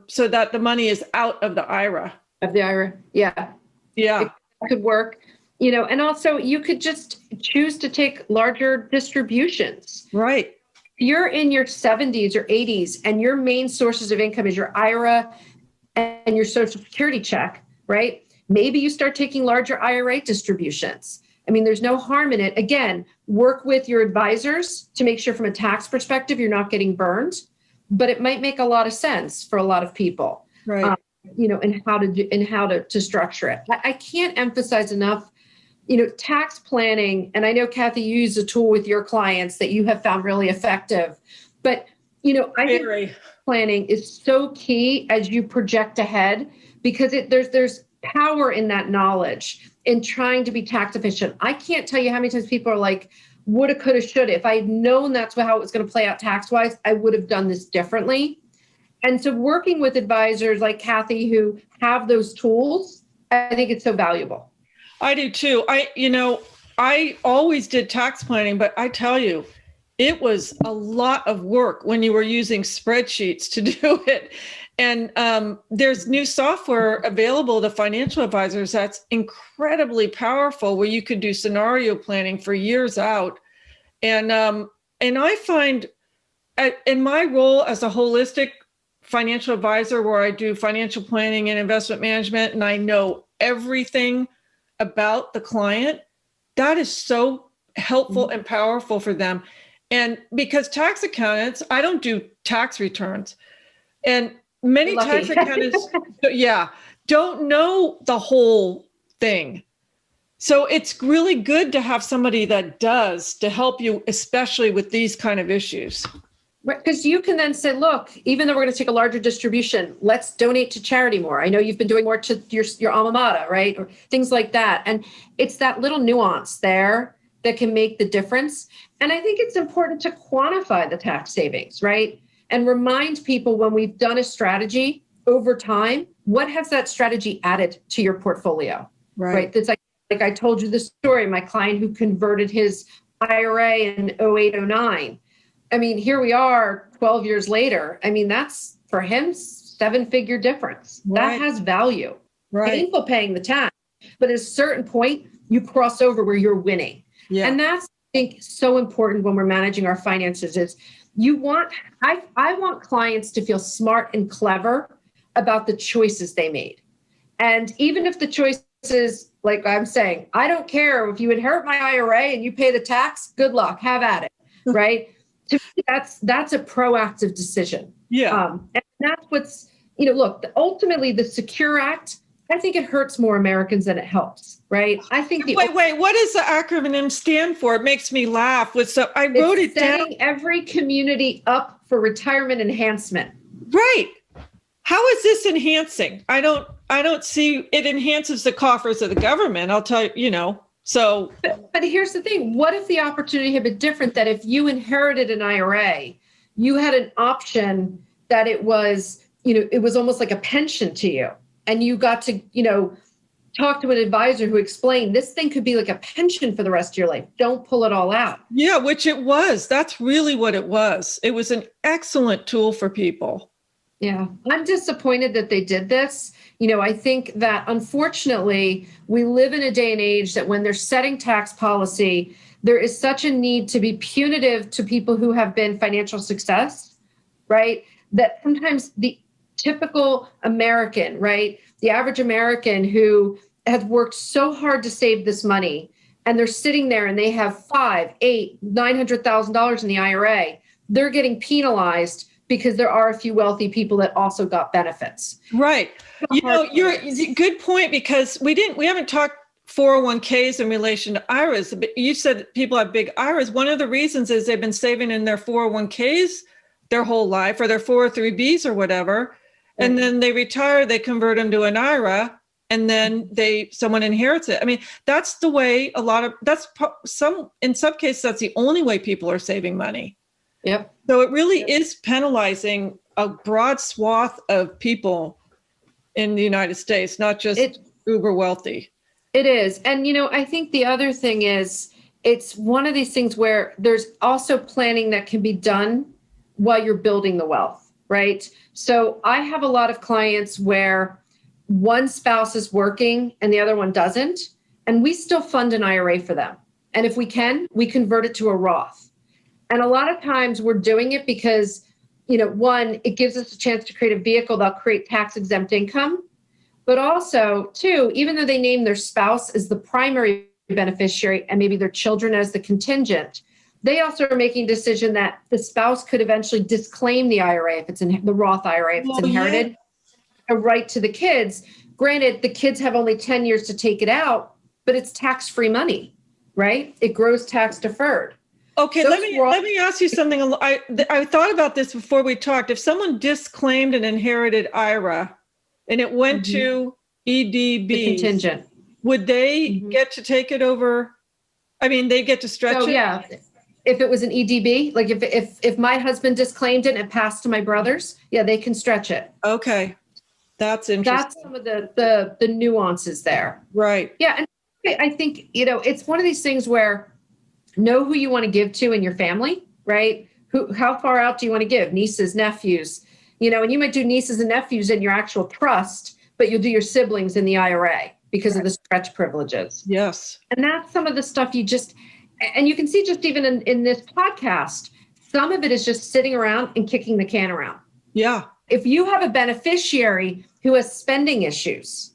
so that the money is out of the IRA. Of the IRA, yeah. Yeah. It could work, and also you could just choose to take larger distributions. Right. If you're in your 70s or 80s and your main sources of income is your IRA and your Social Security check, right? Maybe you start taking larger IRA distributions. I mean, there's no harm in it. Again, work with your advisors to make sure from a tax perspective, you're not getting burned, but it might make a lot of sense for a lot of people, right? And how to structure it. I can't emphasize enough, tax planning. And I know, Cathy, you use a tool with your clients that you have found really effective, but, I think planning is so key as you project ahead, because there's power in that knowledge in trying to be tax efficient. I can't tell you how many times people are like, woulda, coulda, shoulda. If I had known that's how it was going to play out tax-wise, I would have done this differently. And so working with advisors like Cathy who have those tools, I think it's so valuable. I do too. I always did tax planning, but I tell you, it was a lot of work when you were using spreadsheets to do it. And there's new software available to financial advisors that's incredibly powerful, where you could do scenario planning for years out. And I find in my role as a holistic financial advisor, where I do financial planning and investment management, and I know everything about the client, that is so helpful and powerful for them. And because tax accountants, I don't do tax returns. And many tax accountants, don't know the whole thing. So it's really good to have somebody that does to help you, especially with these kind of issues. Because you can then say, look, even though we're going to take a larger distribution, let's donate to charity more. I know you've been doing more to your alma mater, right? Or things like that. And it's that little nuance there that can make the difference. And I think it's important to quantify the tax savings, right? And remind people when we've done a strategy over time, what has that strategy added to your portfolio, right? That's like I told you the story, my client who converted his IRA in 0809. I mean, here we are 12 years later. I mean, that's for him, 7-figure difference. That has value. Painful paying the tax, but at a certain point, you cross over where you're winning. Yeah. And that's, I think, so important when we're managing our finances is I want clients to feel smart and clever about the choices they made. And even if the choices, like I'm saying, I don't care if you inherit my IRA and you pay the tax, good luck, have at it, right? To me, that's a proactive decision. Yeah. And that's what's, look, ultimately the Secure Act, I think it hurts more Americans than it helps, right? I think wait, what does the acronym stand for? It makes me laugh. I wrote it down. Setting every community up for retirement enhancement. Right. How is this enhancing? I don't see it enhances the coffers of the government. I'll tell you, so. But here's the thing. What if the opportunity had been different, that if you inherited an IRA, you had an option that it was almost like a pension to you. And you got to, talk to an advisor who explained this thing could be like a pension for the rest of your life. Don't pull it all out. Yeah, which it was. That's really what it was. It was an excellent tool for people. Yeah, I'm disappointed that they did this. I think that unfortunately, we live in a day and age that when they're setting tax policy, there is such a need to be punitive to people who have been financial success, right? That sometimes the typical American, right? The average American who has worked so hard to save this money, and they're sitting there and they have $500,000, $800,000, $900,000 in the IRA, they're getting penalized because there are a few wealthy people that also got benefits. Right. You're a good point, because we haven't talked 401ks in relation to IRAs. You said people have big IRAs. One of the reasons is they've been saving in their 401ks their whole life, or their 403bs or whatever. And then they retire, they convert them to an IRA, and then someone inherits it. I mean, that's the way in some cases, that's the only way people are saving money. Yep. So it really is penalizing a broad swath of people in the United States, not just uber wealthy. It is. And, I think the other thing is, it's one of these things where there's also planning that can be done while you're building the wealth, right? So I have a lot of clients where one spouse is working and the other one doesn't, and we still fund an IRA for them. And if we can, we convert it to a Roth. And a lot of times we're doing it because, one, it gives us a chance to create a vehicle that'll create tax exempt income. But also, two, even though they name their spouse as the primary beneficiary and maybe their children as the contingent, they also are making a decision that the spouse could eventually disclaim the IRA if it's in the Roth IRA, if it's inherited, a right to the kids. Granted, the kids have only 10 years to take it out, but it's tax-free money, right? It grows tax deferred. Okay, let me ask you something. I thought about this before we talked. If someone disclaimed an inherited IRA and it went to EDB, contingent, would they get to take it over? I mean, they get to stretch it? Yeah. if it was an EDB, like if my husband disclaimed it and it passed to my brothers, yeah, they can stretch it. Okay. That's interesting. That's some of the nuances there. Right. Yeah. And I think, it's one of these things where know who you want to give to in your family, right? How far out do you want to give? Nieces, nephews, and you might do nieces and nephews in your actual trust, but you'll do your siblings in the IRA because of the stretch privileges. Yes. And that's some of the stuff and you can see just even in this podcast, some of it is just sitting around and kicking the can around. Yeah. If you have a beneficiary who has spending issues,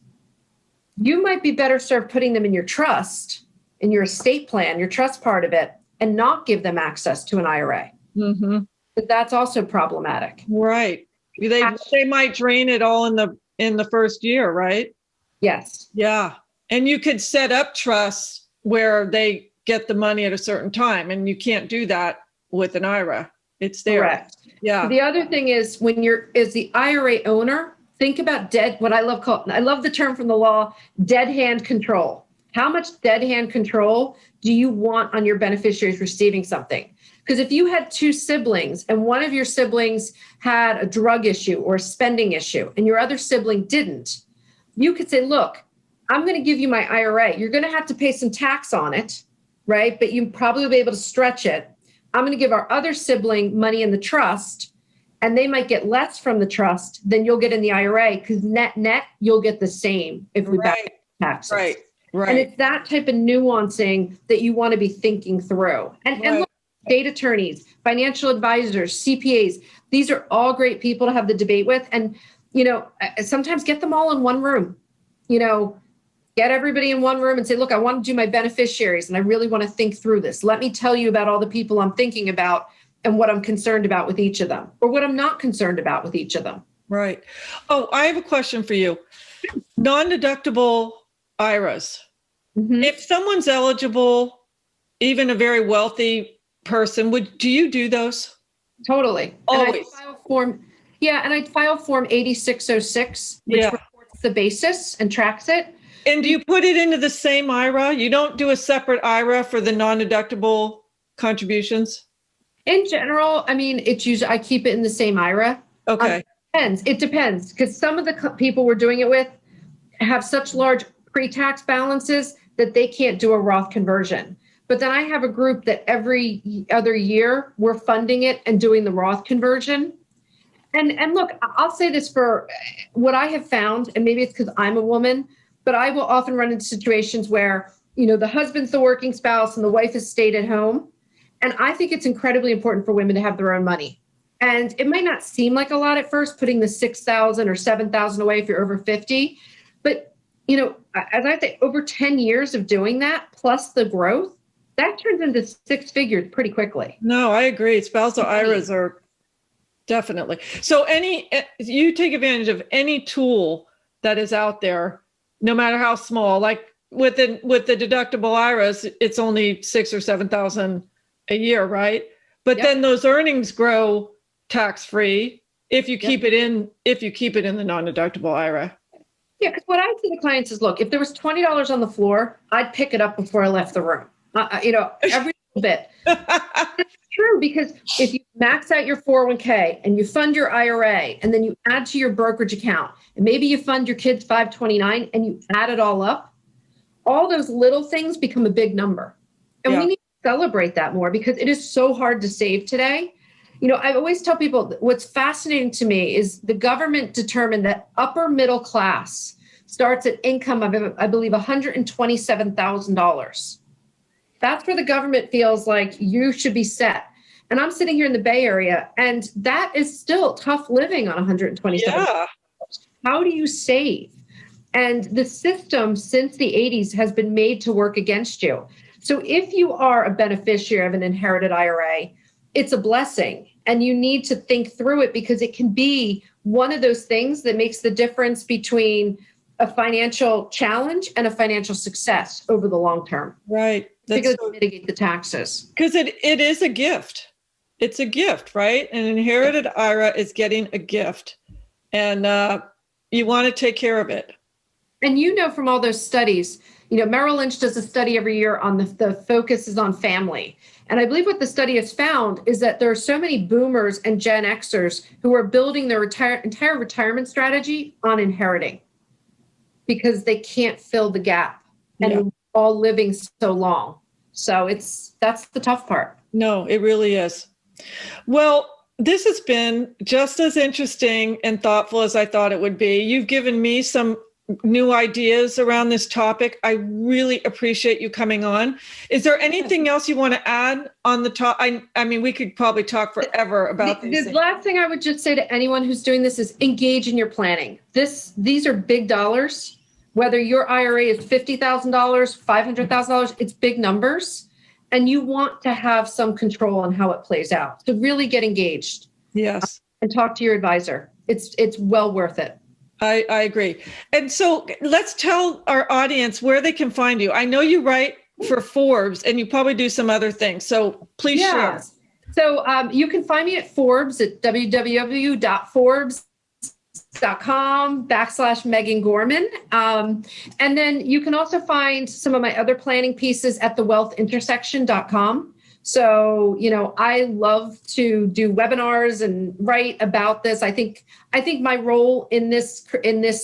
you might be better served putting them in your trust, in your estate plan, your trust part of it, and not give them access to an IRA. Mm-hmm. But that's also problematic. Right. They might drain it all in the first year, right? Yes. Yeah. And you could set up trusts where they get the money at a certain time, and you can't do that with an IRA. It's there. Correct. Yeah. The other thing is when as the IRA owner, think about I love the term from the law, dead hand control. How much dead hand control do you want on your beneficiaries receiving something? Because if you had two siblings and one of your siblings had a drug issue or a spending issue and your other sibling didn't, you could say, look, I'm going to give you my IRA. You're going to have to pay some tax on it, right? But you probably will be able to stretch it. I'm going to give our other sibling money in the trust, and they might get less from the trust than you'll get in the IRA, because net, you'll get the same if we back taxes. Right. And it's that type of nuancing that you want to be thinking through. And look, state attorneys, financial advisors, CPAs, these are all great people to have the debate with. And, sometimes get them all in one room, get everybody in one room and say, look, I want to do my beneficiaries and I really want to think through this. Let me tell you about all the people I'm thinking about and what I'm concerned about with each of them, or what I'm not concerned about with each of them. Right. Oh, I have a question for you. Non-deductible IRAs. Mm-hmm. If someone's eligible, even a very wealthy person, do you do those? Totally. Always. And I file form 8606, which reports the basis and tracks it. And do you put it into the same IRA? You don't do a separate IRA for the non-deductible contributions? In general, it's usually, I keep it in the same IRA. Okay. It depends, because some of the people we're doing it with have such large pre-tax balances that they can't do a Roth conversion. But then I have a group that every other year we're funding it and doing the Roth conversion. And look, I'll say this for what I have found, and maybe it's because I'm a woman, but I will often run into situations where, the husband's the working spouse and the wife has stayed at home. And I think it's incredibly important for women to have their own money. And it might not seem like a lot at first, putting the $6,000 or $7,000 away if you're over 50. But, as I think, over 10 years of doing that, plus the growth, that turns into six figures pretty quickly. No, I agree. Spousal IRAs are definitely. So you take advantage of any tool that is out there, no matter how small. Like with the deductible IRAs, it's only $6,000 or $7,000 a year, right? But then those earnings grow tax-free if you keep it in the non-deductible IRA. Yeah, because what I say to clients is, look, if there was $20 on the floor, I'd pick it up before I left the room. Every little bit. It's true, because if you max out your 401k and you fund your IRA and then you add to your brokerage account and maybe you fund your kids 529 and you add it all up, all those little things become a big number. And we need to celebrate that more, because it is so hard to save today. I always tell people what's fascinating to me is the government determined that upper middle class starts at income of, I believe, $127,000. That's where the government feels like you should be set. And I'm sitting here in the Bay Area, and that is still tough living on $127,000. Yeah. How do you save? And the system since the 80s has been made to work against you. So if you are a beneficiary of an inherited IRA, it's a blessing, and you need to think through it, because it can be one of those things that makes the difference between a financial challenge and a financial success over the long term. Right. Because mitigate the taxes. Because it is a gift. It's a gift, right? An inherited IRA is getting a gift, and you want to take care of it. And from all those studies, Merrill Lynch does a study every year on the focus is on family. And I believe what the study has found is that there are so many boomers and Gen Xers who are building their entire retirement strategy on inheriting because they can't fill the gap and all living so long. So that's the tough part. No, it really is. Well, this has been just as interesting and thoughtful as I thought it would be. You've given me some new ideas around this topic. I really appreciate you coming on. Is there anything else you want to add on the top? I mean, we could probably talk forever about these things. Last thing I would just say to anyone who's doing this is engage in your planning. These are big dollars. Whether your IRA is $50,000, $500,000, it's big numbers. And you want to have some control on how it plays out. So really get engaged. Yes. And talk to your advisor. It's well worth it. I agree. And so let's tell our audience where they can find you. I know you write for Forbes and you probably do some other things. So please share. So you can find me at Forbes at www.forbes.com/Megan Gorman. And then you can also find some of my other planning pieces at thewealthintersection.com. So, I love to do webinars and write about this. I think my role in this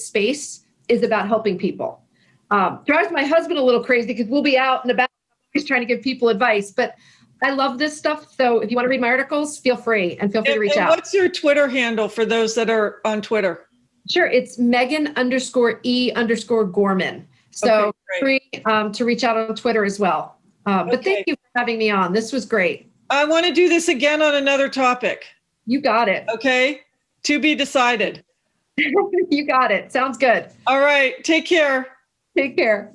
space is about helping people. Drives my husband a little crazy because we'll be out and about. He's trying to give people advice, but I love this stuff. So if you want to read my articles, feel free to reach out. What's your Twitter handle for those that are on Twitter? Sure. It's Megan_E_Gorman. So free to reach out on Twitter as well. But thank you for having me on. This was great. I want to do this again on another topic. You got it. Okay. To be decided. You got it. Sounds good. All right. Take care. Take care.